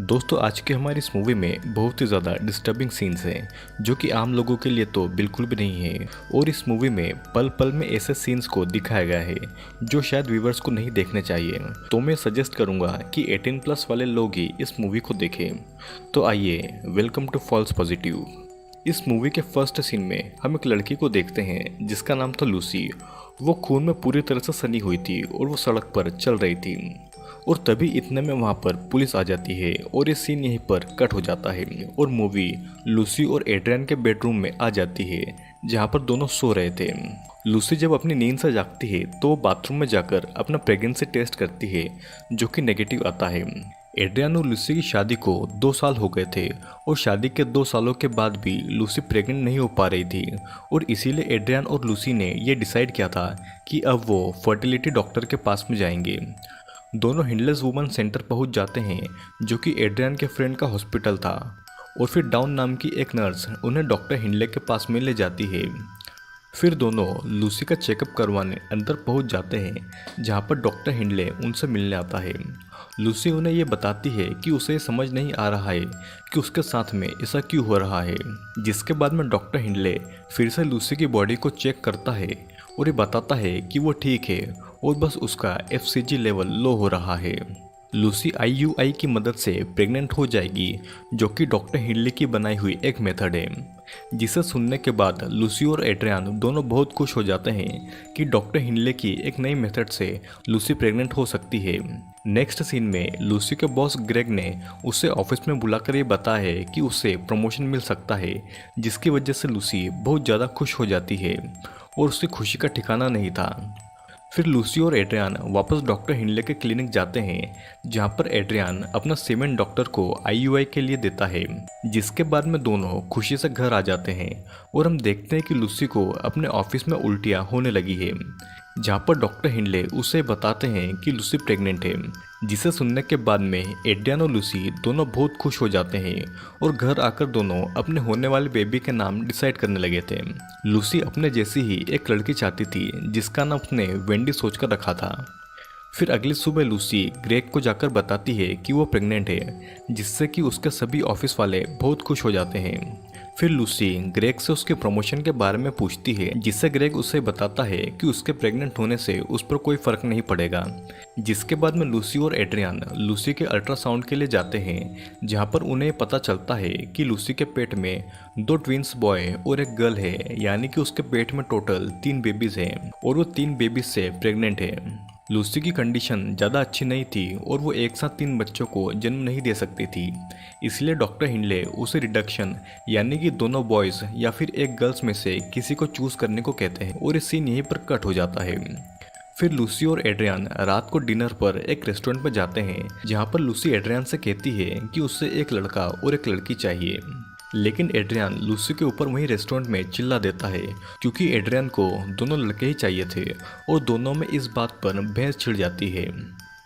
दोस्तों आज की हमारी इस मूवी में बहुत ही ज़्यादा डिस्टर्बिंग सीन्स हैं जो कि आम लोगों के लिए तो बिल्कुल भी नहीं है। और इस मूवी में पल पल में ऐसे सीन्स को दिखाया गया है जो शायद व्यूवर्स को नहीं देखने चाहिए। तो मैं सजेस्ट करूंगा कि 18+ वाले लोग ही इस मूवी को देखें। तो आइए, वेलकम टू फॉल्स पॉजिटिव। इस मूवी के फर्स्ट सीन में हम एक लड़की को देखते हैं जिसका नाम था लूसी। वो खून में पूरी तरह से सनी हुई थी और वो सड़क पर चल रही थी। और तभी इतने में वहाँ पर पुलिस आ जाती है और ये सीन यहीं पर कट हो जाता है और मूवी लूसी और एड्रियन के बेडरूम में आ जाती है जहाँ पर दोनों सो रहे थे। लूसी जब अपनी नींद से जागती है तो वो बाथरूम में जाकर अपना प्रेगनेंसी टेस्ट करती है जो कि नेगेटिव आता है। एड्रियन और लूसी की शादी को 2 साल हो गए थे और शादी के 2 सालों के बाद भी लूसी प्रेग्नेंट नहीं हो पा रही थी और इसीलिए एड्रियन और लूसी ने ये डिसाइड किया था कि अब वो फर्टिलिटी डॉक्टर के पास में जाएंगे। दोनों हिंडलेस वुमन सेंटर पहुंच जाते हैं जो कि एड्रियन के फ्रेंड का हॉस्पिटल था और फिर डाउन नाम की एक नर्स उन्हें डॉक्टर हिंडले के पास में ले जाती है। फिर दोनों लूसी का चेकअप करवाने अंदर पहुंच जाते हैं जहां पर डॉक्टर हिंडले उनसे मिलने आता है। लूसी उन्हें ये बताती है कि उसे समझ नहीं आ रहा है कि उसके साथ में ऐसा क्यों हो रहा है, जिसके बाद में डॉक्टर हिंडले फिर से लूसी की बॉडी को चेक करता है और ये बताता है कि वो ठीक है और बस उसका FCG लेवल लो हो रहा है। लूसी IUI की मदद से प्रेग्नेंट हो जाएगी जो कि डॉक्टर हिंडले की बनाई हुई एक मेथड है। जिसे सुनने के बाद लूसी और एड्रियन दोनों बहुत खुश हो जाते हैं कि डॉक्टर हिंडले की एक नई मेथड से लूसी प्रेग्नेंट हो सकती है। नेक्स्ट सीन में लूसी के बॉस ग्रेग ने उसे ऑफिस में बुलाकर ये बताया है कि उसे प्रमोशन मिल सकता है, जिसकी वजह से लूसी बहुत ज़्यादा खुश हो जाती है और उसकी खुशी का ठिकाना नहीं था। फिर लूसी और एड्रियन वापस डॉक्टर हिंडले के क्लिनिक जाते हैं जहां पर एड्रियन अपना सीमेंट डॉक्टर को IUI के लिए देता है, जिसके बाद में दोनों खुशी से घर आ जाते हैं और हम देखते हैं कि लूसी को अपने ऑफिस में उल्टियां होने लगी है जहां पर डॉक्टर हिंडले उसे बताते हैं कि लूसी प्रेग्नेंट है। जिसे सुनने के बाद में एड्रियन और लूसी दोनों बहुत खुश हो जाते हैं और घर आकर दोनों अपने होने वाले बेबी के नाम डिसाइड करने लगे थे। लूसी अपने जैसी ही एक लड़की चाहती थी जिसका नाम उसने वेंडी सोचकर रखा था। फिर अगली सुबह लूसी ग्रेग को जाकर बताती है कि वो प्रेग्नेंट है, जिससे कि उसके सभी ऑफिस वाले बहुत खुश हो जाते हैं। फिर लूसी ग्रेग से उसके प्रमोशन के बारे में पूछती है, जिससे ग्रेग उसे बताता है कि उसके प्रेग्नेंट होने से उस पर कोई फर्क नहीं पड़ेगा। जिसके बाद में लूसी और एड्रियन लूसी के अल्ट्रासाउंड के लिए जाते हैं जहां पर उन्हें पता चलता है कि लूसी के पेट में 2 ट्विंस बॉय और एक गर्ल है, यानी कि उसके पेट में टोटल 3 बेबीज हैं और वो 3 बेबीज से प्रेग्नेंट है। लूसी की कंडीशन ज़्यादा अच्छी नहीं थी और वो एक साथ 3 बच्चों को जन्म नहीं दे सकती थी, इसलिए डॉक्टर हिंडले उसे रिडक्शन यानी कि दोनों बॉयज़ या फिर एक गर्ल्स में से किसी को चूज़ करने को कहते हैं और ये सीन यहीं पर कट हो जाता है। फिर लूसी और एड्रियन रात को डिनर पर एक रेस्टोरेंट पर जाते हैं जहाँ पर लूसी एड्रियन से कहती है कि उससे एक लड़का और एक लड़की चाहिए, लेकिन एड्रियन लूसी के ऊपर वहीं रेस्टोरेंट में चिल्ला देता है क्योंकि एड्रियन को दोनों लड़के ही चाहिए थे और दोनों में इस बात पर बहस छिड़ जाती है।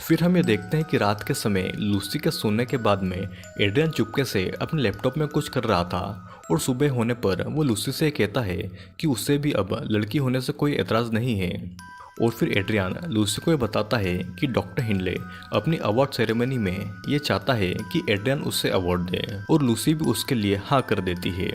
फिर हम ये देखते हैं कि रात के समय लूसी के सोने के बाद में एड्रियन चुपके से अपने लैपटॉप में कुछ कर रहा था और सुबह होने पर वो लूसी से कहता है कि उससे भी अब लड़की होने से कोई एतराज़ नहीं है। और फिर एड्रियन लूसी को ये बताता है कि डॉक्टर हिंडले अपनी अवार्ड सेरेमनी में ये चाहता है कि एड्रियन उससे अवार्ड दे और लूसी भी उसके लिए हाँ कर देती है।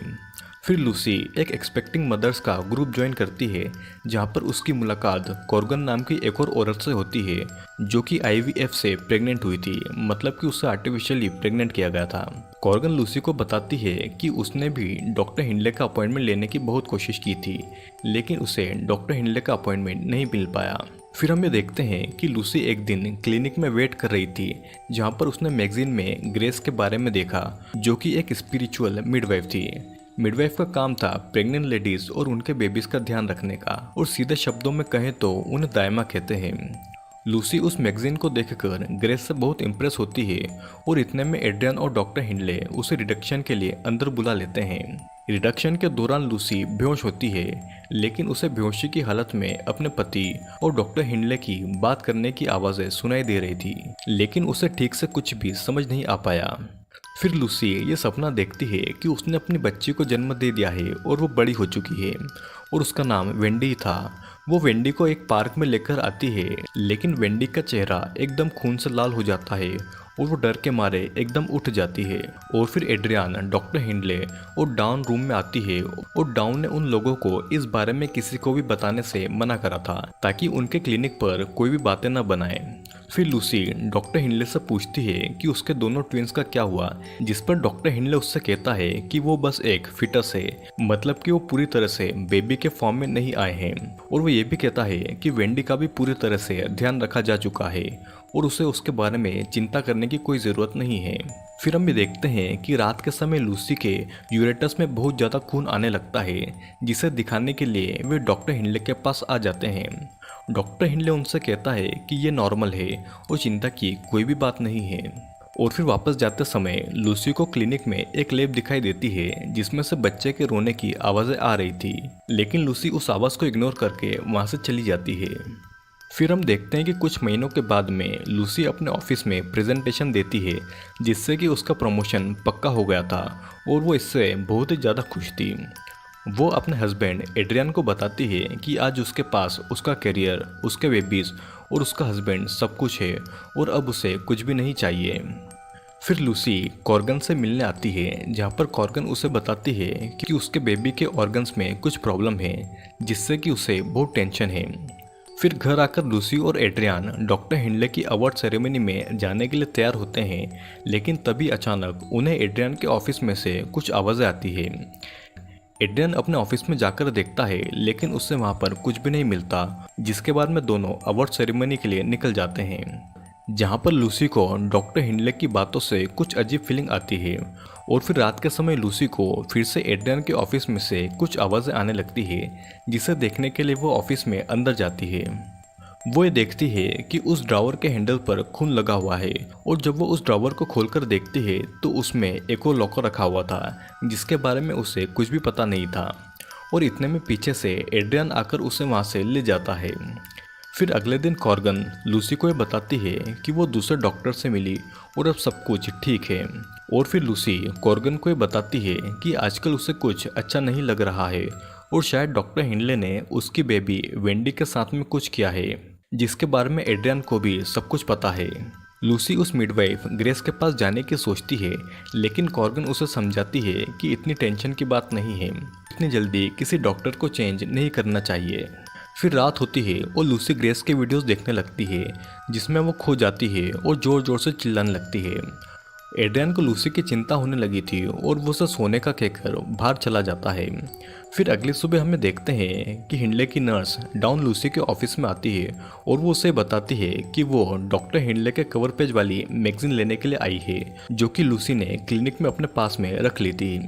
फिर लूसी एक एक्सपेक्टिंग मदर्स का ग्रुप ज्वाइन करती है जहाँ पर उसकी मुलाकात कॉर्गन नाम की एक और औरत से होती है जो कि IVF से प्रेग्नेंट हुई थी, मतलब कि उससे आर्टिफिशियली प्रेग्नेंट किया गया था। कॉर्गन लूसी को बताती है कि उसने भी डॉक्टर हिंडले का अपॉइंटमेंट लेने की बहुत कोशिश की थी, लेकिन उसे डॉक्टर हिंडले का अपॉइंटमेंट नहीं मिल पाया। फिर हम ये देखते हैं कि लूसी एक दिन क्लिनिक में वेट कर रही थी जहाँ पर उसने मैगजीन में ग्रेस के बारे में देखा जो कि एक स्पिरिचुअल मिडवाइफ थी। मिडवाइफ का काम था प्रेग्नेंट लेडीज और उनके बेबीज का ध्यान रखने का, और सीधे शब्दों में कहें तो उन्हें दायमा कहते हैं। लूसी उस मैगजीन को देखकर ग्रेस से बहुत इम्प्रेस होती है और इतने में एड्रियन और डॉक्टर हिंडले उसे रिडक्शन के लिए अंदर बुला लेते हैं। रिडक्शन के दौरान लूसी बेहोश होती है, लेकिन उसे बेहोशी की हालत में अपने पति और डॉक्टर हिंडले की बात करने की आवाज़ें सुनाई दे रही थी, लेकिन उसे ठीक से कुछ भी समझ नहीं आ पाया। फिर लूसी ये सपना देखती है कि उसने अपनी बच्ची को जन्म दे दिया है और वो बड़ी हो चुकी है और उसका नाम वेंडी था। वो वेंडी को एक पार्क में लेकर आती है, लेकिन वेंडी का चेहरा एकदम खून से लाल हो जाता है और वो डर के मारे एकदम उठ जाती है। और फिर एड्रियान, डॉक्टर हिंडले और डाउन रूम में आती है और डाउन ने उन लोगों को इस बारे में किसी को भी बताने से मना करा था ताकि उनके क्लिनिक पर कोई भी बातें न बनाए। फिर लूसी डॉक्टर हिंडले से पूछती है कि उसके दोनों ट्विंस का क्या हुआ, जिस पर डॉक्टर हिंडले उससे कहता है कि वो बस एक फिटस है, मतलब कि वो पूरी तरह से बेबी के फॉर्म में नहीं आए हैं। और वो ये भी कहता है कि वेंडी का भी पूरी तरह से ध्यान रखा जा चुका है और उसे उसके बारे में चिंता करने की कोई ज़रूरत नहीं है। फिर हम भी देखते हैं कि रात के समय लूसी के यूरेटस में बहुत ज़्यादा खून आने लगता है, जिसे दिखाने के लिए वे डॉक्टर हिंडले के पास आ जाते हैं। डॉक्टर हिंडले उनसे कहता है कि ये नॉर्मल है और चिंता की कोई भी बात नहीं है। और फिर वापस जाते समय लूसी को क्लिनिक में एक लैब दिखाई देती है जिसमें से बच्चे के रोने की आवाज़ें आ रही थी, लेकिन लूसी उस आवाज़ को इग्नोर करके वहाँ से चली जाती है। फिर हम देखते हैं कि कुछ महीनों के बाद में लूसी अपने ऑफिस में प्रेजेंटेशन देती है, जिससे कि उसका प्रमोशन पक्का हो गया था और वो इससे बहुत ही ज़्यादा खुश थी। वो अपने हस्बैंड एड्रियन को बताती है कि आज उसके पास उसका करियर, उसके बेबीज और उसका हस्बैंड सब कुछ है और अब उसे कुछ भी नहीं चाहिए। फिर लूसी कॉर्गन से मिलने आती है, जहाँ पर कॉर्गन उसे बताती है कि उसके बेबी के ऑर्गन्स में कुछ प्रॉब्लम है, जिससे कि उसे बहुत टेंशन है। फिर घर आकर लूसी और एड्रियन डॉक्टर हिंडले की अवार्ड सेरेमनी में जाने के लिए तैयार होते हैं, लेकिन तभी अचानक उन्हें एड्रियन के ऑफिस में से कुछ आवाज़ें आती है। एड्रियन अपने ऑफिस में जाकर देखता है, लेकिन उससे वहाँ पर कुछ भी नहीं मिलता, जिसके बाद में दोनों अवार्ड सेरेमनी के लिए निकल जाते हैं, जहाँ पर लूसी को डॉक्टर हिंडले की बातों से कुछ अजीब फीलिंग आती है। और फिर रात के समय लूसी को फिर से एड्रियन के ऑफिस में से कुछ आवाज़ें आने लगती है, जिसे देखने के लिए वो ऑफिस में अंदर जाती है। वो ये देखती है कि उस ड्रॉवर के हैंडल पर खून लगा हुआ है, और जब वो उस ड्रॉवर को खोलकर देखती है तो उसमें एक और लॉकर रखा हुआ था, जिसके बारे में उसे कुछ भी पता नहीं था। और इतने में पीछे से एड्रियन आकर उसे वहाँ से ले जाता है। फिर अगले दिन कॉर्गन लूसी को ये बताती है कि वो दूसरे डॉक्टर से मिली और अब सब कुछ ठीक है। और फिर लूसी कॉर्गन को ये बताती है कि आजकल उसे कुछ अच्छा नहीं लग रहा है और शायद डॉक्टर हिंडले ने उसकी बेबी वेंडी के साथ में कुछ किया है, जिसके बारे में एड्रियन को भी सब कुछ पता है। लूसी उस मिडवाइफ ग्रेस के पास जाने की सोचती है, लेकिन कॉर्गन उसे समझाती है कि इतनी टेंशन की बात नहीं है, इतनी जल्दी किसी डॉक्टर को चेंज नहीं करना चाहिए। फिर रात होती है और लूसी ग्रेस के वीडियोस देखने लगती है, जिसमें वो खो जाती है और ज़ोर ज़ोर से चिल्लाने लगती है। एड्रियन को लूसी की चिंता होने लगी थी और वो उसे सोने का कहकर बाहर चला जाता है। फिर अगली सुबह हमें देखते हैं कि हिंडले की नर्स डाउन लूसी के ऑफिस में आती है और वो उसे बताती है कि वो डॉक्टर हिंडले के कवर पेज वाली मैगजीन लेने के लिए आई है, जो कि लूसी ने क्लिनिक में अपने पास में रख ली थी।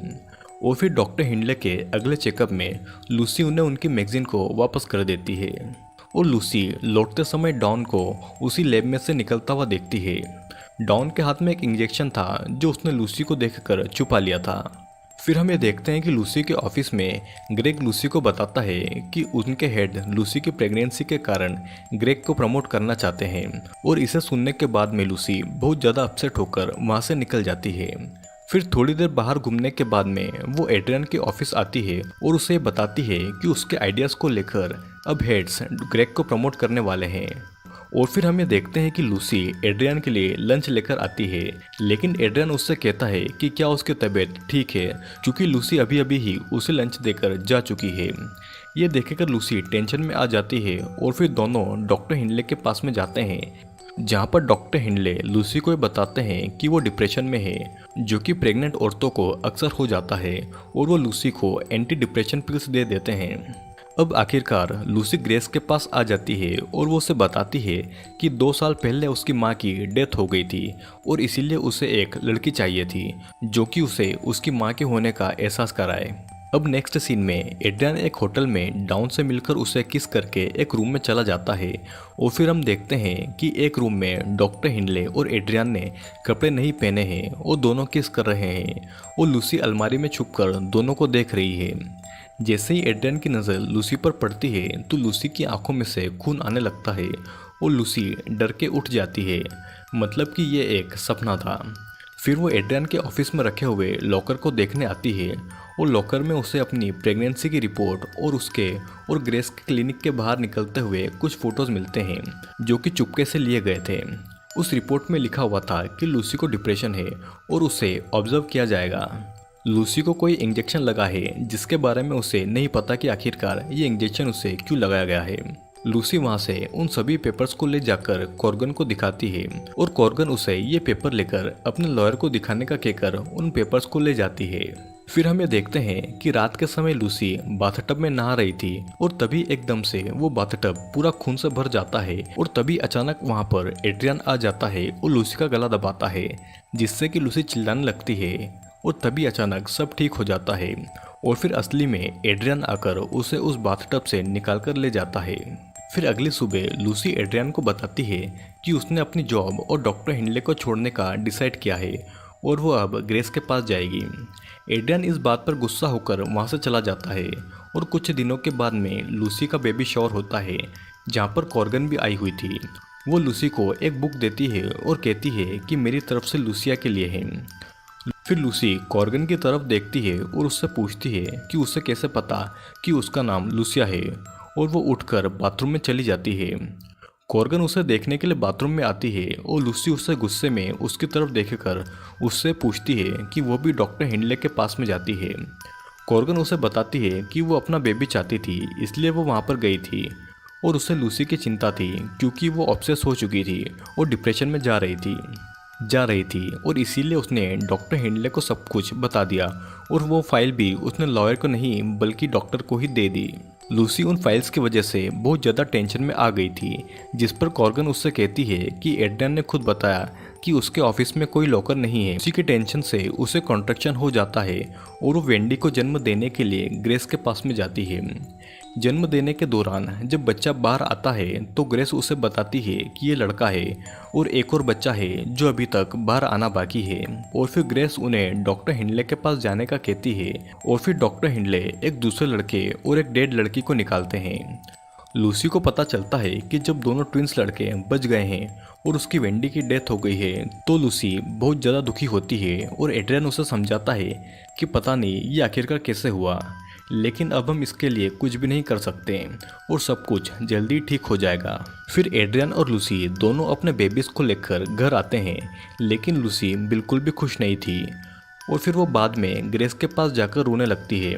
और फिर डॉक्टर हिंडले के अगले चेकअप में लूसी उन्हें उनकी मैगजीन को वापस कर देती है और लूसी लौटते समय डॉन को उसी लैब में से निकलता हुआ देखती है। डॉन के हाथ में एक इंजेक्शन था जो उसने लूसी को देखकर छुपा लिया था। फिर हम ये देखते हैं कि लूसी के ऑफिस में ग्रेग लूसी को बताता है कि उनके हेड लूसी की प्रेगनेंसी के कारण ग्रेग को प्रमोट करना चाहते हैं, और इसे सुनने के बाद में लूसी बहुत ज़्यादा अपसेट होकर वहाँ से निकल जाती है। फिर थोड़ी देर बाहर घूमने के बाद में वो एड्रियन के ऑफिस आती है और उसे बताती है कि उसके आइडियाज़ को लेकर अब हेड्स ग्रेग को प्रमोट करने वाले हैं। और फिर हम ये देखते हैं कि लूसी एड्रियन के लिए लंच लेकर आती है, लेकिन एड्रियन उससे कहता है कि क्या उसकी तबीयत ठीक है, क्योंकि लूसी अभी अभी ही उसे लंच देकर जा चुकी है। ये देखकर लूसी टेंशन में आ जाती है और फिर दोनों डॉक्टर हिंडले के पास में जाते हैं, जहाँ पर डॉक्टर हिंडले लूसी को बताते हैं कि वो डिप्रेशन में है, जो कि प्रेग्नेंट औरतों को अक्सर हो जाता है, और वो लूसी को एंटी डिप्रेशन पिल्स दे देते हैं। अब आखिरकार लूसी ग्रेस के पास आ जाती है और वो उसे बताती है कि 2 साल पहले उसकी माँ की डेथ हो गई थी और इसीलिए उसे एक लड़की चाहिए थी जो कि उसे उसकी माँ के होने का एहसास कराए। अब नेक्स्ट सीन में एड्रियन एक होटल में डाउन से मिलकर उसे किस करके एक रूम में चला जाता है, और फिर हम देखते हैं कि एक रूम में डॉक्टर हिंडले और एड्रियन ने कपड़े नहीं पहने हैं और दोनों किस कर रहे हैं, और लूसी अलमारी में छुपकर दोनों को देख रही है। जैसे ही एड्रियन की नज़र लूसी पर पड़ती है तो लूसी की आंखों में से खून आने लगता है और लूसी डर के उठ जाती है, मतलब कि ये एक सपना था। फिर वो एड्रियन के ऑफिस में रखे हुए लॉकर को देखने आती है और लॉकर में उसे अपनी प्रेगनेंसी की रिपोर्ट और उसके और ग्रेस के क्लिनिक के बाहर निकलते हुए कुछ फोटोज मिलते हैं जो कि चुपके से लिए गए थे। उस रिपोर्ट में लिखा हुआ था कि लूसी को डिप्रेशन है और उसे ऑब्जर्व किया जाएगा। लूसी को कोई इंजेक्शन लगा है जिसके बारे में उसे नहीं पता कि आखिरकार ये इंजेक्शन उसे क्यों लगाया गया है। लूसी वहां से उन सभी पेपर्स को ले जाकर कॉर्गन को दिखाती है और कॉर्गन उसे ये पेपर लेकर अपने लॉयर को दिखाने का कहकर उन पेपर्स को ले जाती है। फिर हम ये देखते हैं कि रात के समय लूसी बाथटब में नहा रही थी और तभी एकदम से वो बाथटब पूरा खून से भर जाता है और तभी अचानक वहाँ पर एड्रियन आ जाता है और लूसी का गला दबाता है जिससे कि लूसी चिल्लाने लगती है और तभी अचानक सब ठीक हो जाता है और फिर असली में एड्रियन आकर उसे उस बाथटब से निकाल कर ले जाता है। फिर अगली सुबह लूसी एड्रियन को बताती है कि उसने अपनी जॉब और डॉक्टर हिंडले को छोड़ने का डिसाइड किया है और वो अब ग्रेस के पास जाएगी। एड्रियन इस बात पर गुस्सा होकर वहाँ से चला जाता है और कुछ दिनों के बाद में लूसी का बेबी शॉवर होता है जहाँ पर कॉर्गन भी आई हुई थी। वो लूसी को एक बुक देती है और कहती है कि मेरी तरफ से लूसिया के लिए है। फिर लूसी कॉर्गन की तरफ देखती है और उससे पूछती है कि उसे कैसे पता कि उसका नाम लूसिया है और वो उठकर बाथरूम में चली जाती है। कॉर्गन उसे देखने के लिए बाथरूम में आती है और लूसी उसे गुस्से में उसकी तरफ देखकर उससे पूछती है कि वो भी डॉक्टर हिंडले के पास में जाती है। कॉर्गन उसे बताती है कि वो अपना बेबी चाहती थी इसलिए वो वहाँ पर गई थी और उसे लूसी की चिंता थी क्योंकि वो ऑब्सेस हो चुकी थी और डिप्रेशन में जा रही थी और इसीलिए उसने डॉक्टर हिंडले को सब कुछ बता दिया और वो फाइल भी उसने लॉयर को नहीं बल्कि डॉक्टर को ही दे दी। लूसी उन फाइल्स की वजह से बहुत ज़्यादा टेंशन में आ गई थी जिस पर कॉर्गन उससे कहती है कि एड्रियन ने खुद बताया कि उसके ऑफिस में कोई लॉकर नहीं है। उसी की टेंशन से उसे कॉन्ट्रैक्शन हो जाता है और वो वेंडी को जन्म देने के लिए ग्रेस के पास में जाती है। जन्म देने के दौरान जब बच्चा बाहर आता है तो ग्रेस उसे बताती है कि ये लड़का है और एक और बच्चा है जो अभी तक बाहर आना बाकी है और फिर ग्रेस उन्हें डॉक्टर हिंडले के पास जाने का कहती है और फिर डॉक्टर हिंडले एक दूसरे लड़के और एक डेड लड़की को निकालते हैं। लूसी को पता चलता है कि जब दोनों ट्विंस लड़के बच गए हैं और उसकी वेंडी की डेथ हो गई है तो लूसी बहुत ज़्यादा दुखी होती है और एड्रियन उसे समझाता है कि पता नहीं ये आखिरकार कैसे हुआ, लेकिन अब हम इसके लिए कुछ भी नहीं कर सकते और सब कुछ जल्दी ठीक हो जाएगा। फिर एड्रियन और लूसी दोनों अपने बेबीज को लेकर घर आते हैं लेकिन लूसी बिल्कुल भी खुश नहीं थी और फिर वो बाद में ग्रेस के पास जाकर रोने लगती है।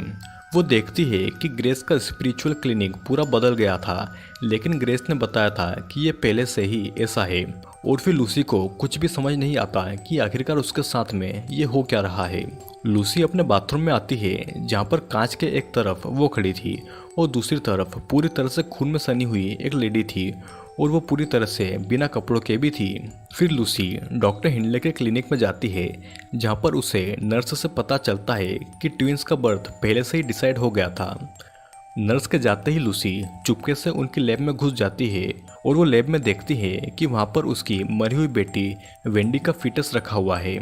वो देखती है कि ग्रेस का स्पिरिचुअल क्लिनिक पूरा बदल गया था लेकिन ग्रेस ने बताया था कि ये पहले से ही ऐसा है और फिर लूसी को कुछ भी समझ नहीं आता कि आखिरकार उसके साथ में ये हो क्या रहा है। लूसी अपने बाथरूम में आती है जहाँ पर कांच के एक तरफ वो खड़ी थी और दूसरी तरफ पूरी तरह से खून में सनी हुई एक लेडी थी और वो पूरी तरह से बिना कपड़ों के भी थी। फिर लूसी डॉक्टर हिंडले के क्लिनिक में जाती है जहाँ पर उसे नर्स से पता चलता है कि ट्विंस का बर्थ पहले से ही डिसाइड हो गया था। नर्स के जाते ही लूसी चुपके से उनकी लैब में घुस जाती है और वो लैब में देखती है कि वहाँ पर उसकी मरी हुई बेटी वेंडी का फीटस रखा हुआ है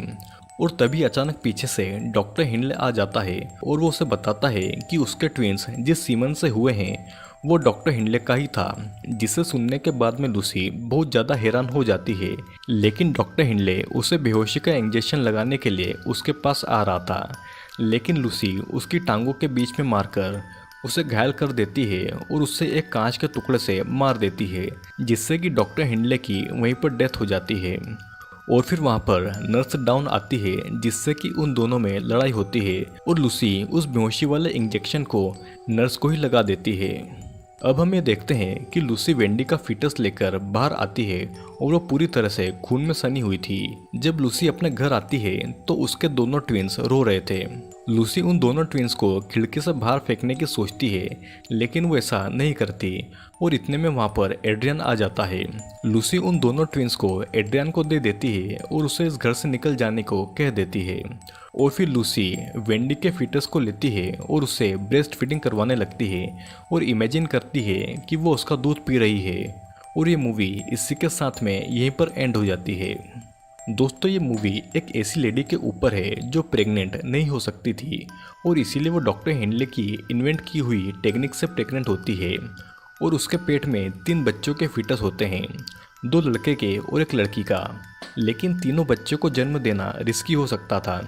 और तभी अचानक पीछे से डॉक्टर हिंडले आ जाता है और वो उसे बताता है कि उसके ट्विंस जिस सीमन से हुए हैं वो डॉक्टर हिंडले का ही था, जिसे सुनने के बाद में लूसी बहुत ज़्यादा हैरान हो जाती है। लेकिन डॉक्टर हिंडले उसे बेहोशी का इंजेक्शन लगाने के लिए उसके पास आ रहा था लेकिन लूसी उसकी टांगों के बीच में मारकर उसे घायल कर देती है और उससे एक कांच के टुकड़े से मार देती है जिससे कि डॉक्टर हिंडले की वहीं पर डेथ हो जाती है। और फिर वहाँ पर नर्स डाउन आती है जिससे कि उन दोनों में लड़ाई होती है और लूसी उस बेहोशी वाले इंजेक्शन को नर्स को ही लगा देती है। अब हम ये देखते हैं कि लूसी वेंडी का फीटस लेकर बाहर आती है और वो पूरी तरह से खून में सनी हुई थी। जब लूसी अपने घर आती है तो उसके दोनों ट्विंस रो रहे थे। लूसी उन दोनों ट्विंस को खिड़की से बाहर फेंकने की सोचती है लेकिन वो ऐसा नहीं करती और इतने में वहाँ पर एड्रियन आ जाता है। लूसी उन दोनों ट्विंस को एड्रियन को दे देती है और उसे इस घर से निकल जाने को कह देती है और फिर लूसी वेंडी के फीटस को लेती है और उसे ब्रेस्ट फीडिंग करवाने लगती है और इमेजिन करती है कि वो उसका दूध पी रही है और ये मूवी इसी के साथ में यहीं पर एंड हो जाती है। दोस्तों ये मूवी एक ऐसी लेडी के ऊपर है जो प्रेग्नेंट नहीं हो सकती थी और इसीलिए वो डॉक्टर हिंडले की इन्वेंट की हुई टेक्निक से प्रेग्नेंट होती है और उसके पेट में 3 बच्चों के फीटस होते हैं, 2 लड़के के और 1 लड़की का। लेकिन तीनों बच्चों को जन्म देना रिस्की हो सकता था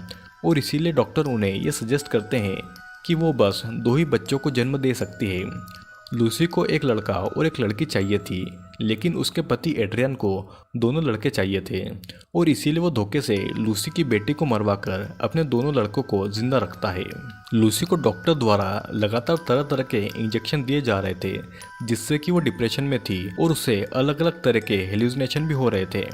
और इसीलिए डॉक्टर उन्हें ये सजेस्ट करते हैं कि वो बस 2 ही बच्चों को जन्म दे सकती है। लूसी को एक लड़का और एक लड़की चाहिए थी, लेकिन उसके पति एड्रियन को दोनों लड़के चाहिए थे और इसीलिए वो धोखे से लूसी की बेटी को मरवाकर अपने दोनों लड़कों को जिंदा रखता है। लूसी को डॉक्टर द्वारा लगातार तरह तरह के इंजेक्शन दिए जा रहे थे, जिससे कि वो डिप्रेशन में थी और उसे अलग अलग तरह के हेल्यूसिनेशन भी हो रहे थे।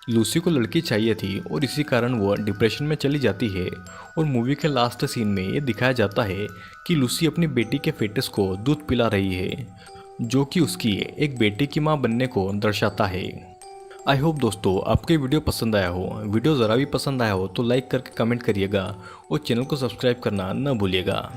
लूसी को लड़की चाहिए थी और इसी कारण वो डिप्रेशन में चली जाती है और मूवी के लास्ट सीन में ये दिखाया जाता है कि लूसी अपनी बेटी के फेटस को दूध पिला रही है, जो कि उसकी एक बेटी की मां बनने को दर्शाता है। आई होप दोस्तों आपको ये वीडियो पसंद आया हो। वीडियो ज़रा भी पसंद आया हो तो लाइक करके कमेंट करिएगा और चैनल को सब्सक्राइब करना न भूलिएगा।